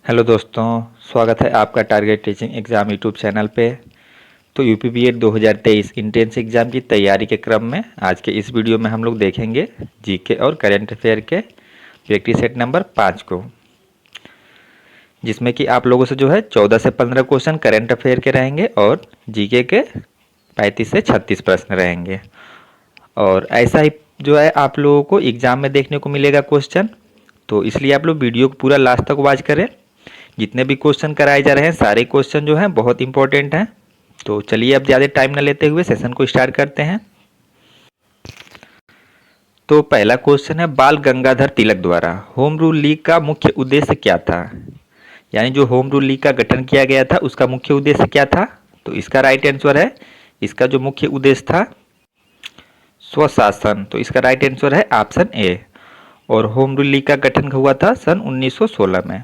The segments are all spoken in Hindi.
हेलो दोस्तों, स्वागत है आपका target teaching exam YouTube channel पे। तो यूपी बीएड 2023 इंट्रेंस एग्ज़ाम की तैयारी के क्रम में आज के इस वीडियो में हम लोग देखेंगे जीके और करंट अफेयर के प्रैक्टिस सेट नंबर 5 को, जिसमें कि आप लोगों से जो है 14 से 15 क्वेश्चन करंट अफेयर के रहेंगे और जीके के 35 से 36 प्रश्न रहेंगे। और ऐसा ही जो है आप लोगों को एग्ज़ाम में देखने को मिलेगा क्वेश्चन, तो इसलिए आप लोग वीडियो को पूरा लास्ट तक वॉच करें। जितने भी क्वेश्चन कराए जा रहे हैं सारे क्वेश्चन जो हैं बहुत इंपॉर्टेंट हैं। तो चलिए अब ज़्यादा टाइम न लेते हुए सेशन को स्टार्ट करते हैं। तो पहला क्वेश्चन है, बाल गंगाधर तिलक द्वारा होम रूल लीग का मुख्य उद्देश्य क्या था? यानी जो होम रूल लीग का गठन किया गया था उसका मुख्य उद्देश्य क्या था? तो इसका राइट आंसर है, इसका जो मुख्य उद्देश्य था स्वशासन। तो इसका राइट आंसर है ऑप्शन ए। और होम रूल लीग का गठन हुआ था सन 1916 में।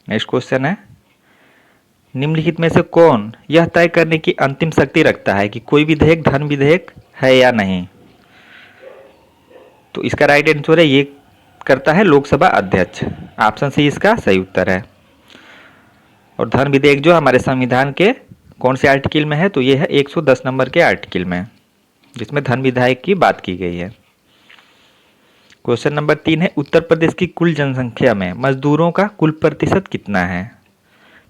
नेक्स्ट क्वेश्चन है, निम्नलिखित में से कौन यह तय करने की अंतिम शक्ति रखता है कि कोई विधेयक धन विधेयक है या नहीं? तो इसका राइट आंसर है, ये करता है लोकसभा अध्यक्ष। ऑप्शन सी इसका सही उत्तर है। और धन विधेयक जो हमारे संविधान के कौन से आर्टिकल में है? तो ये है 110 नंबर के आर्टिकल में, जिसमें धन विधेयक की बात की गई है। क्वेश्चन नंबर 3 है, उत्तर प्रदेश की कुल जनसंख्या में मजदूरों का कुल प्रतिशत कितना है?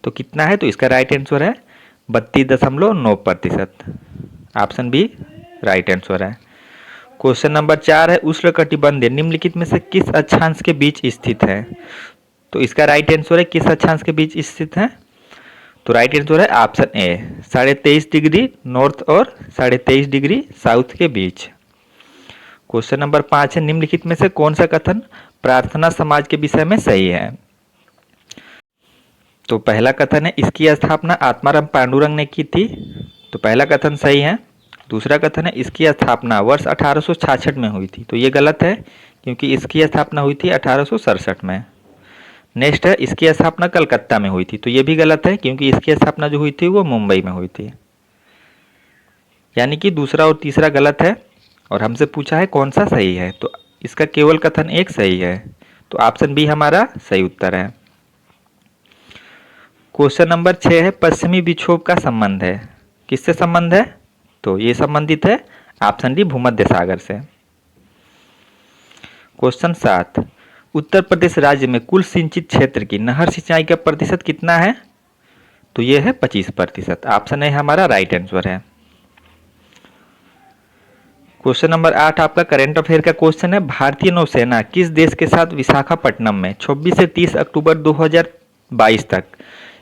तो कितना है? तो इसका राइट आंसर है 32.9%। ऑप्शन बी राइट आंसर है। क्वेश्चन नंबर 4 है, उष्णकटिबंधीय निम्नलिखित में से किस अक्षांश के बीच स्थित है? तो इसका राइट आंसर है, किस अक्षांश के बीच स्थित है? तो राइट आंसर है ऑप्शन ए, 23.5 डिग्री नॉर्थ और 23.5 डिग्री साउथ के बीच। क्वेश्चन नंबर 5 है, निम्नलिखित में से कौन सा कथन प्रार्थना समाज के विषय में सही है? तो पहला कथन है, इसकी स्थापना आत्माराम पांडुरंग ने की थी। तो पहला कथन सही है। दूसरा कथन है, इसकी स्थापना वर्ष 1866 में हुई थी। तो ये गलत है, क्योंकि इसकी स्थापना हुई थी 1867 में। नेक्स्ट है, इसकी स्थापना कलकत्ता में हुई थी। तो ये भी गलत है, क्योंकि इसकी स्थापना जो हुई थी वो मुंबई में हुई थी। यानी कि दूसरा और तीसरा गलत है। और हमसे पूछा है कौन सा सही है, तो इसका केवल कथन एक सही है। तो ऑप्शन बी हमारा सही उत्तर है। क्वेश्चन नंबर 6 है, पश्चिमी विक्षोभ का संबंध है, किससे संबंध है? तो ये संबंधित है ऑप्शन डी भूमध्य सागर से। क्वेश्चन 7, उत्तर प्रदेश राज्य में कुल सिंचित क्षेत्र की नहर सिंचाई का प्रतिशत कितना है? तो ये है 25%। ऑप्शन ए हमारा राइट आंसर है। क्वेश्चन नंबर 8 आपका करंट अफेयर का क्वेश्चन है, भारतीय नौसेना किस देश के साथ विशाखापट्टनम में 26 से 30 अक्टूबर 2022 तक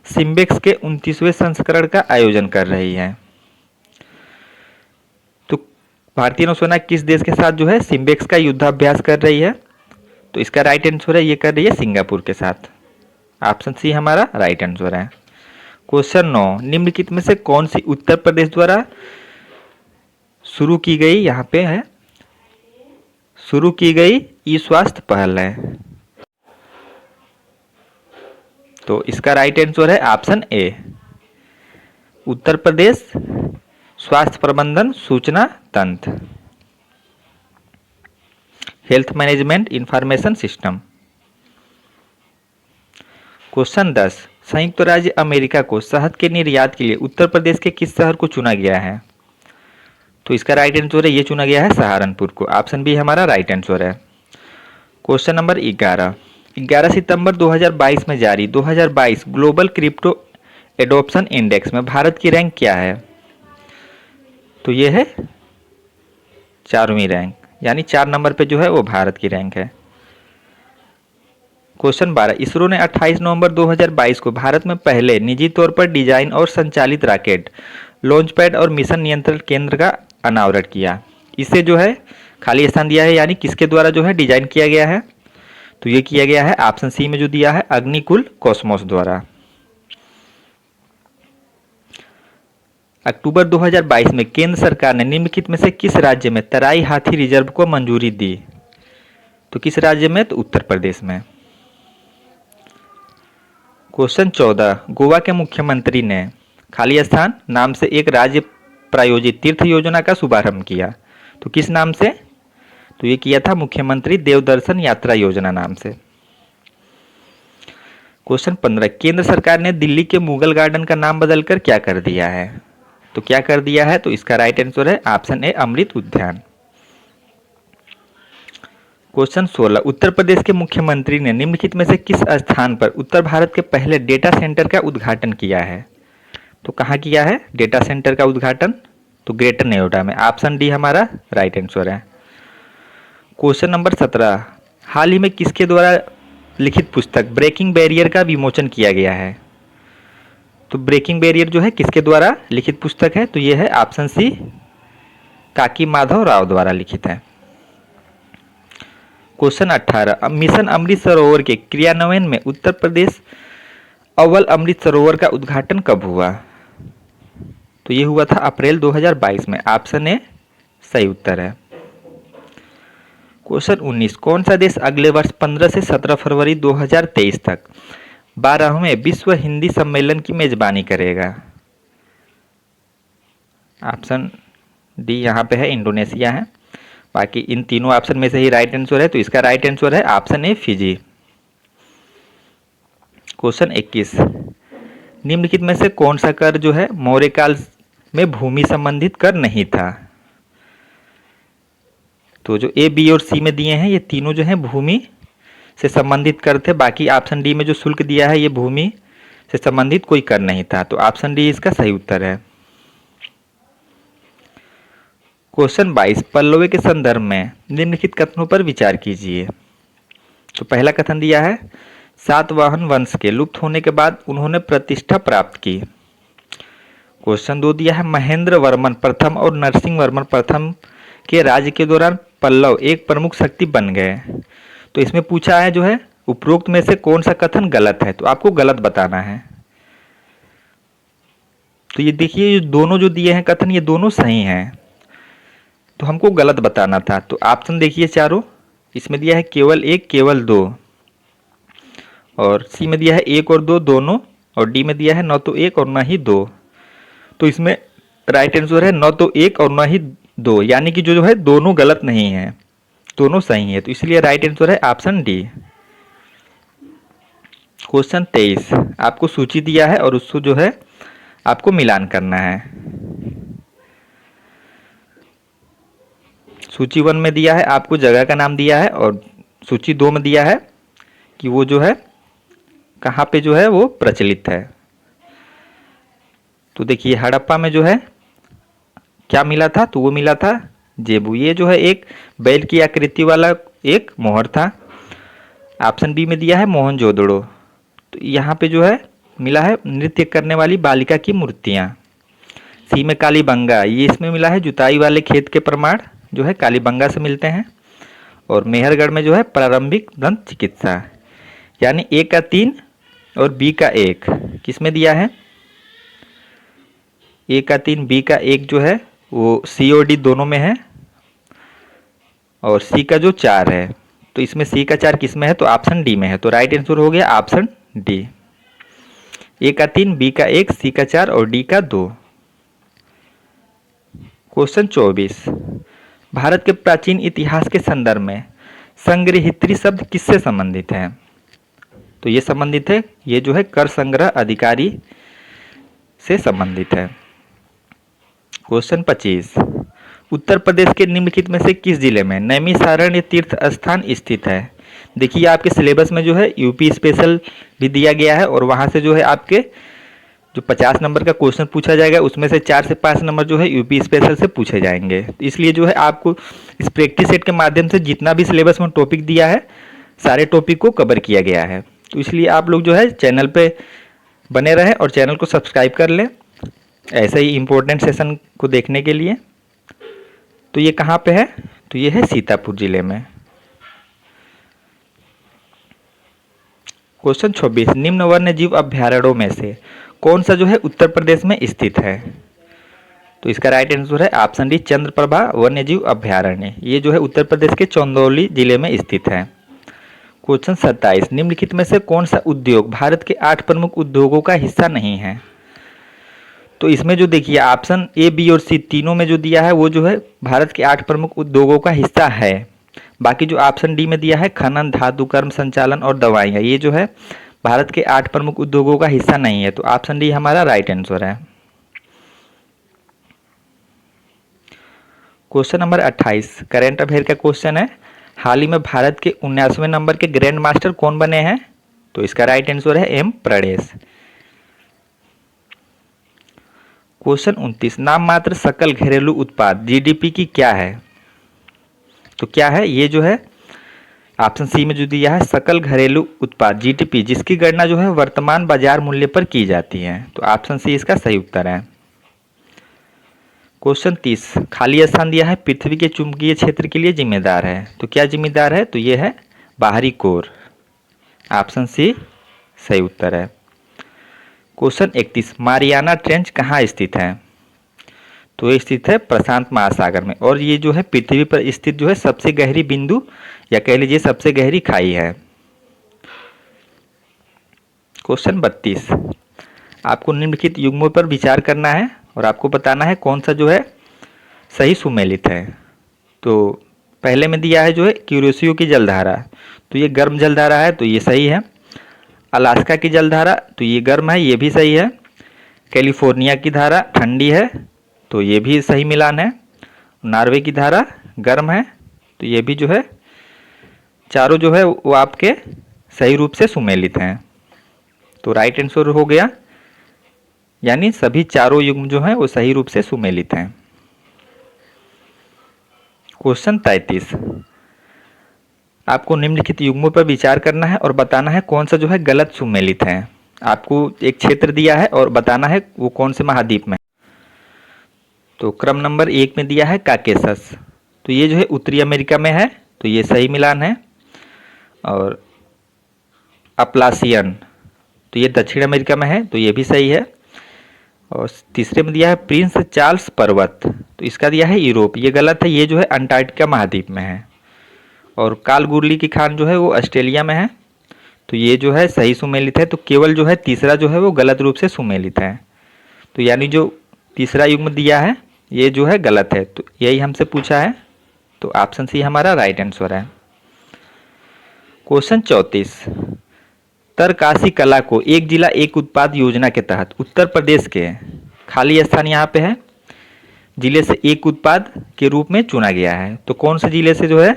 सिम्बेक्स के 29वें संस्करण का आयोजन कर रही है? तो भारतीय नौसेना किस देश के साथ जो है सिम्बेक्स का युद्धाभ्यास कर रही है? तो इसका राइट आंसर है, ये कर रही है सिंगापुर के साथ। ऑप्शन सी हमारा राइट आंसर है। क्वेश्चन 9, निम्नलिखित में से कौन सी उत्तर प्रदेश द्वारा शुरू की गई, यहाँ पे है शुरू की गई ई स्वास्थ्य पहल है? तो इसका राइट आंसर है ऑप्शन ए, उत्तर प्रदेश स्वास्थ्य प्रबंधन सूचना तंत्र, health management information system. Question 10, संयुक्त राज्य अमेरिका को शहद के निर्यात के लिए उत्तर प्रदेश के किस शहर को चुना गया है? तो इसका राइट आंसर है, ये चुना गया है सहारनपुर को। ऑप्शन बी हमारा राइट आंसर है। क्वेश्चन नंबर 11 सितंबर 2022 में जारी 2022 ग्लोबल क्रिप्टो एडोप्शन इंडेक्स में भारत की रैंक क्या है? तो ये है 4वीं रैंक, यानी 4 नंबर पे जो है वो भारत की रैंक है। क्वेश्चन 12, इसरो ने 28 नवंबर 2022 को भारत में पहले निजी तौर पर डिजाइन और संचालित रॉकेट लॉन्च पैड और मिशन नियंत्रण केंद्र का अनावरण किया। इसे जो है खाली स्थान दिया है, यानी किसके द्वारा जो है डिजाइन किया गया है? तो ये किया गया है ऑप्शन सी में जो दिया है अग्निकुल कॉस्मोस द्वारा। अक्टूबर 2022 में केंद्र सरकार ने निम्नलिखित में से किस राज्य में तराई हाथी रिजर्व को मंजूरी दी? तो किस राज्य में? तो उत्तर प्रदेश में। क्वेश्चन 14, गोवा के मुख्यमंत्री ने खाली स्थान नाम से एक राज्य प्रायोजित तीर्थ योजना का शुभारंभ किया। तो किस नाम से? तो ये किया था मुख्यमंत्री देवदर्शन यात्रा योजना नाम से। क्वेश्चन 15, केंद्र सरकार ने दिल्ली के मुगल गार्डन का नाम बदलकर क्या कर दिया है? तो क्या कर दिया है? तो इसका राइट आंसर है ऑप्शन ए अमृत उद्यान। क्वेश्चन 16, उत्तर प्रदेश के मुख्यमंत्री ने निम्नलिखित में से किस स्थान पर उत्तर भारत के पहले डेटा सेंटर का उद्घाटन किया है? तो कहाँ किया है डेटा सेंटर का उद्घाटन? तो ग्रेटर नोएडा में। ऑप्शन डी हमारा राइट आंसर है। क्वेश्चन नंबर 17, हाल ही में किसके द्वारा लिखित पुस्तक ब्रेकिंग बैरियर का विमोचन किया गया है? तो ब्रेकिंग बैरियर जो है किसके द्वारा लिखित पुस्तक है? तो ये है ऑप्शन सी काकी माधव राव द्वारा लिखित है। क्वेश्चन 18, मिशन अमृत सरोवर के क्रियान्वयन में उत्तर प्रदेश अव्वल अमृत सरोवर का उद्घाटन कब हुआ? तो ये हुआ था अप्रैल 2022 में। ऑप्शन ए सही उत्तर है। क्वेश्चन 19, कौन सा देश अगले वर्ष 15 से 17 फरवरी 2023 तक 12वें विश्व हिंदी सम्मेलन की मेजबानी करेगा? ऑप्शन डी यहाँ पे है इंडोनेशिया है। बाकी इन तीनों ऑप्शन में से ही राइट आंसर है, तो इसका राइट आंसर है ऑप्शन ए फिजी। क्वेश्चन 21, निम्नलिखित में से कौन सा कर जो है मौर्य काल में भूमि संबंधित कर नहीं था? तो जो ए बी और सी में दिए हैं ये तीनों जो है भूमि से संबंधित कर थे। बाकी ऑप्शन डी में जो शुल्क दिया है ये भूमि से संबंधित कोई कर नहीं था। तो ऑप्शन डी इसका सही उत्तर है। क्वेश्चन 22, पल्लव के संदर्भ में निम्नलिखित कथनों पर विचार कीजिए। तो पहला कथन दिया है सातवाहन वंश के लुप्त होने के बाद उन्होंने प्रतिष्ठा प्राप्त की। क्वेश्चन 2 दिया है महेंद्र वर्मन प्रथम और नरसिंह वर्मन प्रथम के राज्य के दौरान पल्लव एक प्रमुख शक्ति बन गए। तो इसमें पूछा है जो है उपरोक्त में से कौन सा कथन गलत है? तो आपको गलत बताना है। तो ये देखिए ये दोनों जो दिए हैं कथन ये दोनों सही हैं, तो हमको गलत बताना था। तो ऑप्शन देखिए चारों, इसमें दिया है केवल एक केवल दो, और सी में दिया है एक और दो दोनों, और डी में दिया है न तो एक और न ही दो। तो इसमें राइट आंसर है न तो एक और न ही दो, यानी कि जो है दोनों गलत नहीं है, दोनों सही है। तो इसलिए राइट आंसर है ऑप्शन डी। क्वेश्चन 23, आपको सूची दिया है और उसको जो है आपको मिलान करना है। सूची 1 में दिया है आपको जगह का नाम दिया है, और सूची 2 में दिया है कि वो जो है कहाँ पे जो है वो प्रचलित है। तो देखिए हड़प्पा में जो है क्या मिला था? तो वो मिला था जेबू। ये जो है एक बैल की आकृति वाला एक मोहर था। ऑप्शन बी में दिया है मोहनजोदड़ो। तो यहाँ पे जो है मिला है नृत्य करने वाली बालिका की मूर्तियाँ। सी में कालीबंगा, ये इसमें मिला है जुताई वाले खेत के प्रमाण जो है कालीबंगा से मिलते हैं। और मेहरगढ़ में जो है प्रारंभिक दंत चिकित्सा, यानी ए का 3 और बी का 1 किस में दिया है? ए का 3 बी का 1 जो है वो सी और डी दोनों में है, और सी का जो 4 है तो इसमें सी का 4 किस में है? तो ऑप्शन डी में है। तो राइट आंसर हो गया ऑप्शन डी, ए का 3 बी का 1 सी का 4 और डी का 2। क्वेश्चन 24, भारत के प्राचीन इतिहास के संदर्भ में संग्रहित्री शब्द किससे संबंधित है? तो ये संबंधित है, ये जो है कर संग्रह अधिकारी से संबंधित है। क्वेश्चन 25, उत्तर प्रदेश के निम्नलिखित में से किस जिले में नैमिषारण्य तीर्थ स्थान स्थित है? देखिए आपके सिलेबस में जो है यूपी स्पेशल भी दिया गया है, और वहाँ से जो है आपके जो 50 नंबर का क्वेश्चन पूछा जाएगा उसमें से 4 से 5 नंबर जो है यूपी स्पेशल से पूछे जाएंगे। तो इसलिए जो है आपको इस प्रैक्टिस सेट के माध्यम से जितना भी सिलेबस में टॉपिक दिया है सारे टॉपिक को कवर किया गया है। तो इसलिए आप लोग जो है चैनल पे बने रहें और चैनल को सब्सक्राइब कर लें ऐसे ही इम्पोर्टेंट सेशन को देखने के लिए। तो ये कहाँ पे है? तो ये है सीतापुर जिले में। क्वेश्चन 26, निम्न वन्य जीव अभ्यारण्यों में से कौन सा जो है उत्तर प्रदेश में स्थित है? तो इसका राइट आंसर है ऑप्शन डी चंद्रप्रभा वन्य जीव अभ्यारण्य। ये जो है उत्तर प्रदेश के चंदौली जिले में स्थित है। क्वेश्चन 27, निम्नलिखित में से कौन सा उद्योग भारत के 8 प्रमुख उद्योगों का हिस्सा नहीं है? तो इसमें जो देखिए ऑप्शन ए बी और सी तीनों में जो दिया है वो जो है भारत के 8 प्रमुख उद्योगों का हिस्सा है। बाकी जो ऑप्शन डी में दिया है खनन, धातु कर्म, संचालन और दवाइयाँ, ये जो है भारत के 8 प्रमुख उद्योगों का हिस्सा नहीं है। तो ऑप्शन डी हमारा राइट आंसर है। क्वेश्चन नंबर 28 करेंट अफेयर का क्वेश्चन है, हाल ही में भारत के 19वें नंबर के ग्रैंड मास्टर कौन बने हैं? तो इसका राइट आंसर है एम प्रणेश। क्वेश्चन 29 नाम मात्र सकल घरेलू उत्पाद जीडीपी की क्या है? तो क्या है ये जो है ऑप्शन सी में जो दिया है सकल घरेलू उत्पाद जीडीपी, जिसकी गणना जो है वर्तमान बाजार मूल्य पर की जाती है। तो ऑप्शन सी इसका सही उत्तर है। क्वेश्चन 30 खाली स्थान दिया है पृथ्वी के चुंबकीय क्षेत्र के लिए जिम्मेदार है। तो क्या जिम्मेदार है? तो ये है बाहरी कोर। ऑप्शन सी सही उत्तर है। क्वेश्चन 31 मारियाना ट्रेंच कहाँ स्थित है? तो ये स्थित है प्रशांत महासागर में, और ये जो है पृथ्वी पर स्थित जो है सबसे गहरी बिंदु या कह लीजिए सबसे गहरी खाई है। क्वेश्चन 32 आपको निम्नलिखित युग्मों पर विचार करना है और आपको बताना है कौन सा जो है सही सुमेलित है। तो पहले में दिया है जो है क्यूरोसियो की जलधारा, तो ये गर्म जलधारा है, तो ये सही है। अलास्का की जलधारा, तो ये गर्म है, ये भी सही है। कैलिफोर्निया की धारा ठंडी है, तो ये भी सही मिलान है। नॉर्वे की धारा गर्म है, तो ये भी जो है चारों जो है वो आपके सही रूप से सुमेलित हैं। तो राइट आंसर हो गया, यानी सभी चारों युग्म जो हैं वो सही रूप से सुमेलित हैं। क्वेश्चन 33 आपको निम्नलिखित युग्मों पर विचार करना है और बताना है कौन सा जो है गलत सुमेलित है। आपको एक क्षेत्र दिया है और बताना है वो कौन से महाद्वीप में। तो क्रम नंबर 1 में दिया है काकेशस, तो ये जो है उत्तरी अमेरिका में है, तो ये सही मिलान है। और अप्लासियन, तो ये दक्षिण अमेरिका में है, तो ये भी सही है। और तीसरे में दिया है प्रिंस चार्ल्स पर्वत, तो इसका दिया है यूरोप, ये गलत है, ये जो है अंटार्कटिका महाद्वीप में है। और कालगुरली की खान जो है वो ऑस्ट्रेलिया में है, तो ये जो है सही सुमेलित है। तो केवल जो है तीसरा जो है वो गलत रूप से सुमेलित है। तो यानी जो तीसरा युग्म दिया है ये जो है गलत है, तो यही हमसे पूछा है, तो ऑप्शन सी हमारा राइट आंसर है। क्वेश्चन 34 तरकासी कला को एक जिला एक उत्पाद योजना के तहत उत्तर प्रदेश के खाली स्थान यहाँ पे है जिले से एक उत्पाद के रूप में चुना गया है। तो कौन से जिले से जो है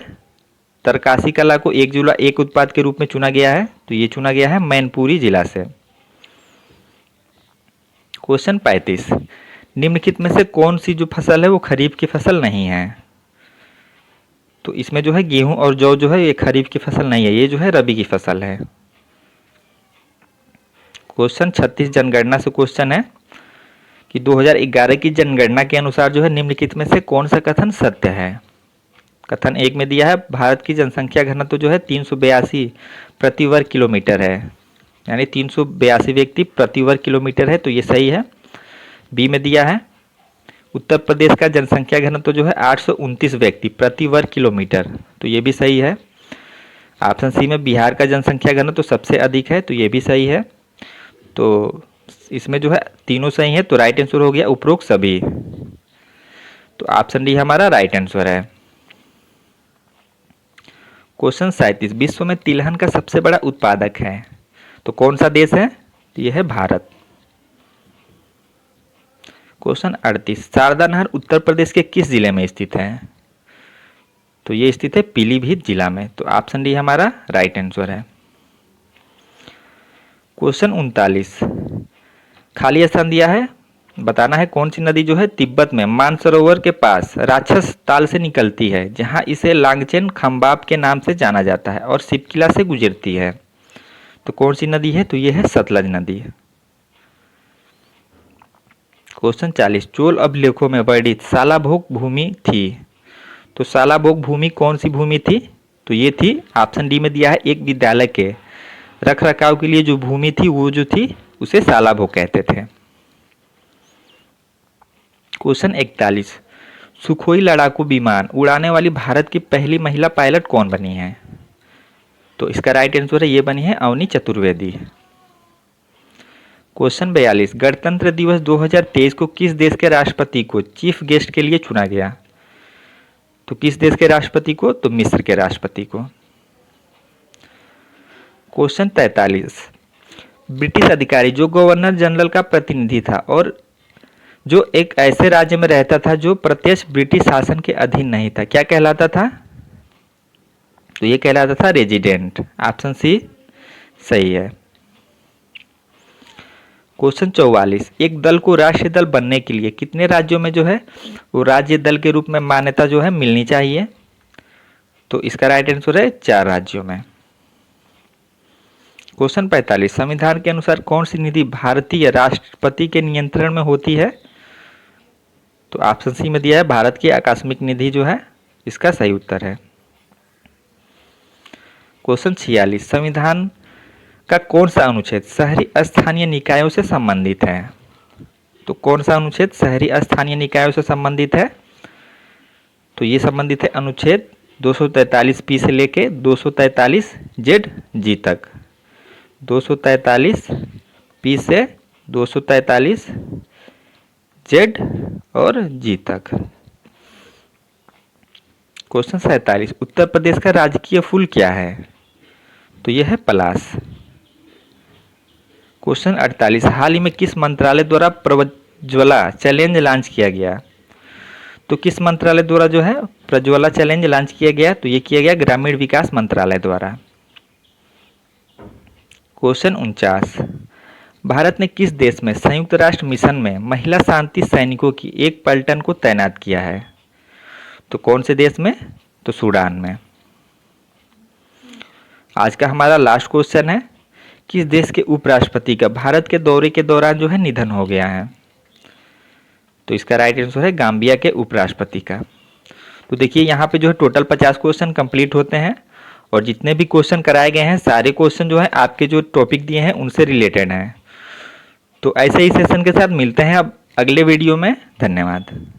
तरकासी कला को एक जिला एक उत्पाद के रूप में चुना गया है? तो ये चुना गया है मैनपुरी जिला से। क्वेश्चन 35 निम्नलिखित में से कौन सी जो फसल है वो खरीफ की फसल नहीं है? तो इसमें जो है गेहूं और जौ जो है ये खरीफ की फसल नहीं है, ये जो है रबी की फसल है। क्वेश्चन 36 जनगणना से क्वेश्चन है कि 2011 की जनगणना के अनुसार जो है निम्नलिखित में से कौन सा कथन सत्य है? कथन 1 में दिया है भारत की जनसंख्या घनत्व जो है 382 प्रति वर्ग किलोमीटर है, यानी 382 व्यक्ति प्रति वर्ग किलोमीटर है, तो ये सही है। बी में दिया है उत्तर प्रदेश का जनसंख्या घनत्व जो है 829 व्यक्ति प्रति वर्ग किलोमीटर, तो ये भी सही है। ऑप्शन सी में बिहार का जनसंख्या घनत्व सबसे अधिक है, तो ये भी सही है। तो इसमें जो है तीनों सही है, तो राइट आंसर हो गया उपरोक्त सभी। तो ऑप्शन डी हमारा राइट आंसर है। क्वेश्चन 37 विश्व में तिलहन का सबसे बड़ा उत्पादक है, तो कौन सा देश है? तो यह है भारत। क्वेश्चन 38 शारदा नहर उत्तर प्रदेश के किस जिले में स्थित है? तो ये स्थित है पीलीभीत जिला में, तो ऑप्शन डी हमारा राइट आंसर है। क्वेश्चन 39 खाली स्थान दिया है, बताना है कौन सी नदी जो है तिब्बत में मानसरोवर के पास राक्षस ताल से निकलती है, जहां इसे लांगचेन खम्बाब के नाम से जाना जाता है और शिवकिला से गुजरती है। तो कौन सी नदी है? तो ये है सतलज नदी। क्वेश्चन 40 चोल अभिलेखों में वर्णित सालाभोग भूमि थी, तो सालाभोग भूमि कौन सी भूमि थी? तो ये थी ऑप्शन डी में दिया है एक विद्यालय के रख रखाव के लिए जो भूमि थी वो जो थी उसे सालाभोग कहते थे। क्वेश्चन 41 सुखोई लड़ाकू विमान उड़ाने वाली भारत की पहली महिला पायलट कौन बनी है? तो इसका राइट आंसर है ये बनी है अवनी चतुर्वेदी। क्वेश्चन 42 गणतंत्र दिवस 2023 को किस देश के राष्ट्रपति को चीफ गेस्ट के लिए चुना गया? तो किस देश के राष्ट्रपति को? तो मिस्र के राष्ट्रपति को। क्वेश्चन 43, ब्रिटिश अधिकारी जो गवर्नर जनरल का प्रतिनिधि था और जो एक ऐसे राज्य में रहता था जो प्रत्यक्ष ब्रिटिश शासन के अधीन नहीं था, क्या कहलाता था? तो ये कहलाता था रेजिडेंट। ऑप्शन सी सही है। क्वेश्चन 44, एक दल को राष्ट्रीय दल बनने के लिए कितने राज्यों में जो है वो राज्य दल के रूप में मान्यता जो है मिलनी चाहिए? तो इसका राइट आंसर है 4 राज्यों में। क्वेश्चन 45, संविधान के अनुसार कौन सी निधि भारतीय राष्ट्रपति के नियंत्रण में होती है? तो ऑप्शन सी में दिया है भारत की आकस्मिक निधि जो है इसका सही उत्तर है। क्वेश्चन 46, संविधान का कौन सा अनुच्छेद शहरी स्थानीय निकायों से संबंधित है? तो कौन सा अनुच्छेद शहरी स्थानीय निकायों से संबंधित है? तो ये संबंधित है अनुच्छेद 243 पी से लेके 243 जेड जी तक। 243 पी से 243 जेड और जी तक। क्वेश्चन 47, उत्तर प्रदेश का राजकीय फूल क्या है? तो यह है पलाश। क्वेश्चन 48, हाल ही में किस मंत्रालय द्वारा प्रज्वला चैलेंज लॉन्च किया गया? तो किस मंत्रालय द्वारा जो है प्रज्वला चैलेंज लॉन्च किया गया? तो ये किया गया ग्रामीण विकास मंत्रालय द्वारा। क्वेश्चन 49, भारत ने किस देश में संयुक्त राष्ट्र मिशन में महिला शांति सैनिकों की एक पलटन को तैनात किया है? तो कौन से देश में? तो सूडान में। आज का हमारा लास्ट क्वेश्चन है, किस देश के उपराष्ट्रपति का भारत के दौरे के दौरान जो है निधन हो गया है? तो इसका राइट आंसर है गाम्बिया के उपराष्ट्रपति का। तो देखिए यहाँ पे जो है टोटल 50 क्वेश्चन कंप्लीट होते हैं और जितने भी क्वेश्चन कराए गए हैं सारे क्वेश्चन जो है आपके जो टॉपिक दिए हैं उनसे रिलेटेड हैं। तो ऐसे ही सेशन के साथ मिलते हैं अब अगले वीडियो में। धन्यवाद।